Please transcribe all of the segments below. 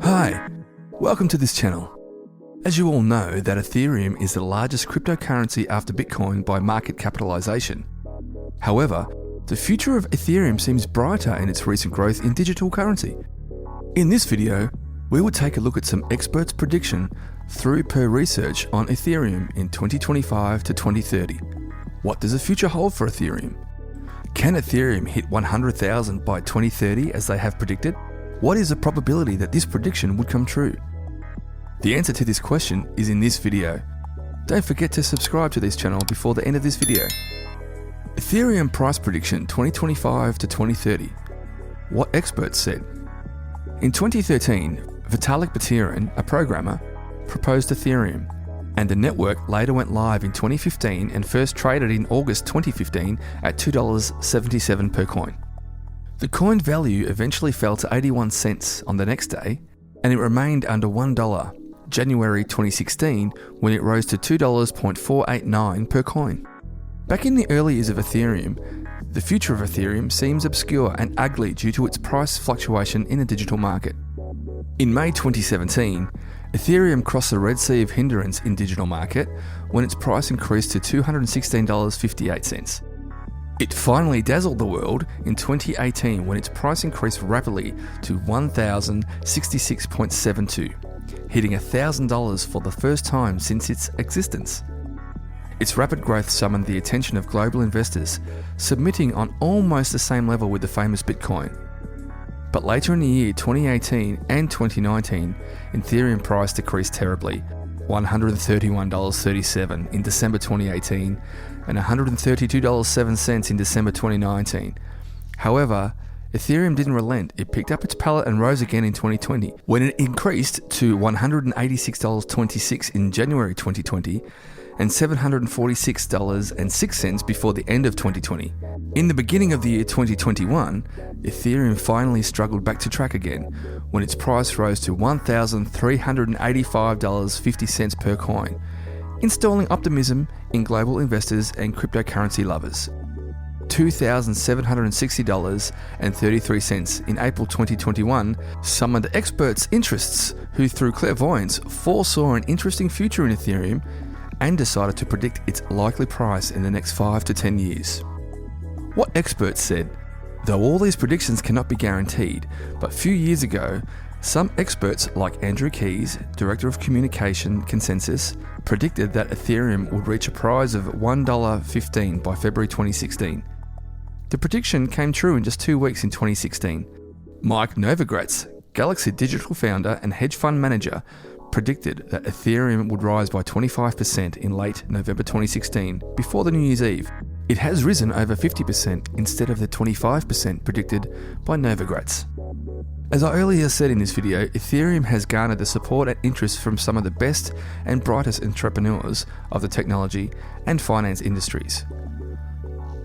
Hi, welcome to this channel. As you all know, that Ethereum is the largest cryptocurrency after Bitcoin by market capitalization. However, the future of Ethereum seems brighter in its recent growth in digital currency. In this video, we will take a look at some experts' prediction through Per Research on Ethereum in 2025 to 2030. What does the future hold for Ethereum? Can Ethereum hit 100,000 by 2030 as they have predicted? What is the probability that this prediction would come true? The answer to this question is in this video. Don't forget to subscribe to this channel before the end of this video. Ethereum price prediction 2025 to 2030. What experts said. In 2013, Vitalik Buterin, a programmer, proposed Ethereum, and the network later went live in 2015 and first traded in August 2015 at $2.77 per coin. The coin value eventually fell to 81 cents on the next day, and it remained under $1 January 2016 when it rose to $2.489 per coin. Back in the early years of Ethereum, the future of Ethereum seems obscure and ugly due to its price fluctuation in the digital market. In May 2017, Ethereum crossed the Red Sea of hindrance in digital market when its price increased to $216.58. It finally dazzled the world in 2018 when its price increased rapidly to $1,066.72, hitting $1,000 for the first time since its existence. Its rapid growth summoned the attention of global investors, submitting on almost the same level with the famous Bitcoin. But later in the year 2018 and 2019, Ethereum price decreased terribly, $131.37 in December 2018 and $132.07 in December 2019. However, Ethereum didn't relent. It picked up its pallet and rose again in 2020, when it increased to $186.26 in January 2020 and $746.06 before the end of 2020. In the beginning of the year 2021, Ethereum finally struggled back to track again when its price rose to $1,385.50 per coin, installing optimism in global investors and cryptocurrency lovers. $2,760.33 in April 2021 summoned experts' interests who, through clairvoyance, foresaw an interesting future in Ethereum and decided to predict its likely price in the next 5 to 10 years. What experts said. Though all these predictions cannot be guaranteed, but a few years ago, some experts like Andrew Keys, Director of Communication Consensus, predicted that Ethereum would reach a price of $1.15 by February 2016. The prediction came true in just 2 weeks in 2016. Mike Novogratz, Galaxy Digital founder and hedge fund manager, predicted that Ethereum would rise by 25% in late November 2016, before the New Year's Eve. It has risen over 50% instead of the 25% predicted by Novogratz. As I earlier said in this video, Ethereum has garnered the support and interest from some of the best and brightest entrepreneurs of the technology and finance industries.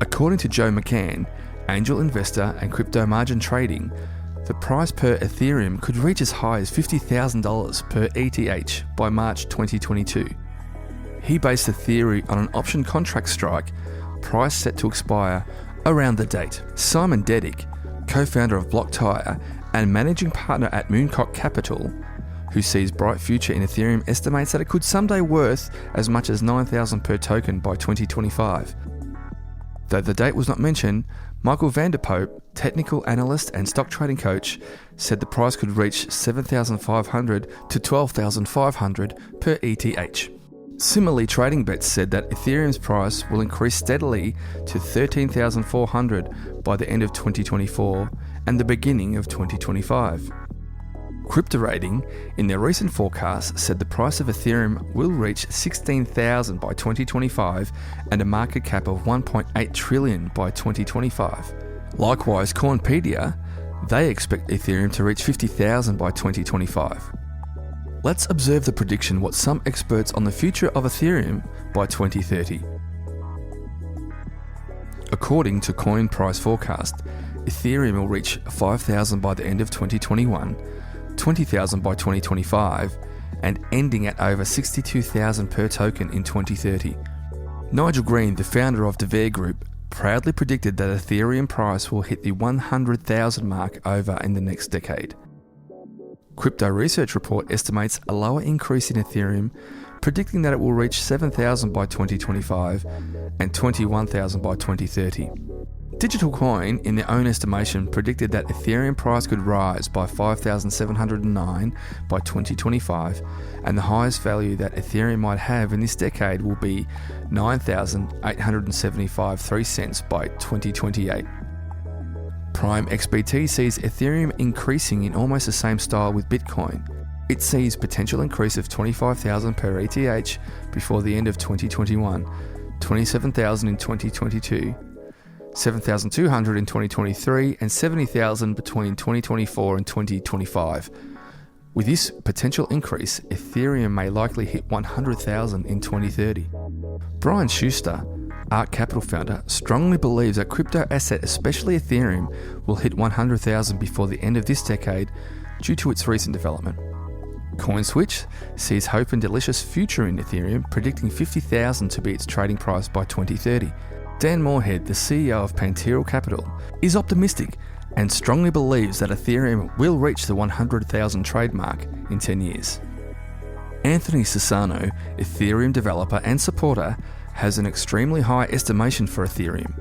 According to Joe McCann, angel investor and crypto margin trading, the price per Ethereum could reach as high as $50,000 per ETH by March 2022. He based the theory on an option contract strike, price set to expire around the date. Simon Dedick, co-founder of BlockTire and managing partner at Mooncock Capital, who sees bright future in Ethereum, estimates that it could someday worth as much as $9,000 per token by 2025. Though the date was not mentioned, Michael Vanderpope, technical analyst and stock trading coach, said the price could reach $7,500 to $12,500 per ETH. Similarly, Trading Bets said that Ethereum's price will increase steadily to $13,400 by the end of 2024 and the beginning of 2025. Cryptorating, in their recent forecast, said the price of Ethereum will reach $16,000 by 2025 and a market cap of $1.8 trillion by 2025. Likewise, Coinpedia, they expect Ethereum to reach $50,000 by 2025. Let's observe the prediction what some experts on the future of Ethereum by 2030. According to Coin Price Forecast, Ethereum will reach 5,000 by the end of 2021, 20,000 by 2025, and ending at over 62,000 per token in 2030. Nigel Green, the founder of DeVere Group, proudly predicted that Ethereum price will hit the 100,000 mark over in the next decade. Crypto Research Report estimates a lower increase in Ethereum, predicting that it will reach 7,000 by 2025 and 21,000 by 2030. Digital Coin, in their own estimation, predicted that Ethereum price could rise by 5,709 by 2025, and the highest value that Ethereum might have in this decade will be 9,875 cents by 2028. Prime XBT sees Ethereum increasing in almost the same style with Bitcoin. It sees potential increase of 25,000 per ETH before the end of 2021, 27,000 in 2022, 7,200 in 2023, and 70,000 between 2024 and 2025. With this potential increase, Ethereum may likely hit 100,000 in 2030. Brian Schuster, Ark Capital founder, strongly believes that crypto asset, especially Ethereum, will hit 100,000 before the end of this decade due to its recent development. CoinSwitch sees hope and delicious future in Ethereum, predicting 50,000 to be its trading price by 2030. Dan Moorhead, the CEO of Panteral Capital, is optimistic and strongly believes that Ethereum will reach the 100,000 trade mark in 10 years. Anthony Sassano, Ethereum developer and supporter, has an extremely high estimation for Ethereum.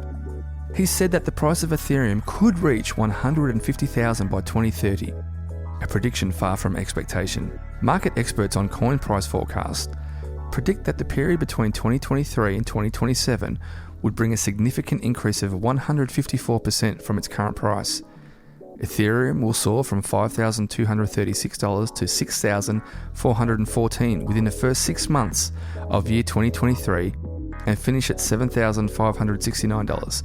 He said that the price of Ethereum could reach 150,000 by 2030, a prediction far from expectation. Market experts on coin price forecast predict that the period between 2023 and 2027 would bring a significant increase of 154% from its current price. Ethereum will soar from $5,236 to $6,414 within the first 6 months of year 2023 and finish at $7,569.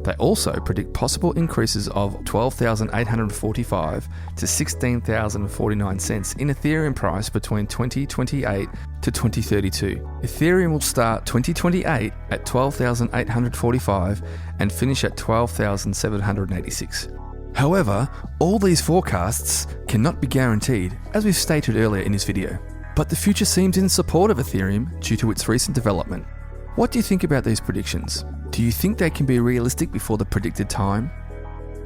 They also predict possible increases of $12,845 to $16,049 in Ethereum price between 2028 to 2032. Ethereum will start 2028 at $12,845 and finish at $12,786. However, all these forecasts cannot be guaranteed, as we've stated earlier in this video. But the future seems in support of Ethereum due to its recent development. What do you think about these predictions? Do you think they can be realistic before the predicted time?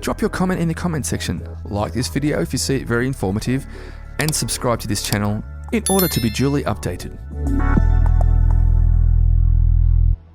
Drop your comment in the comment section, like this video if you see it very informative, and subscribe to this channel in order to be duly updated.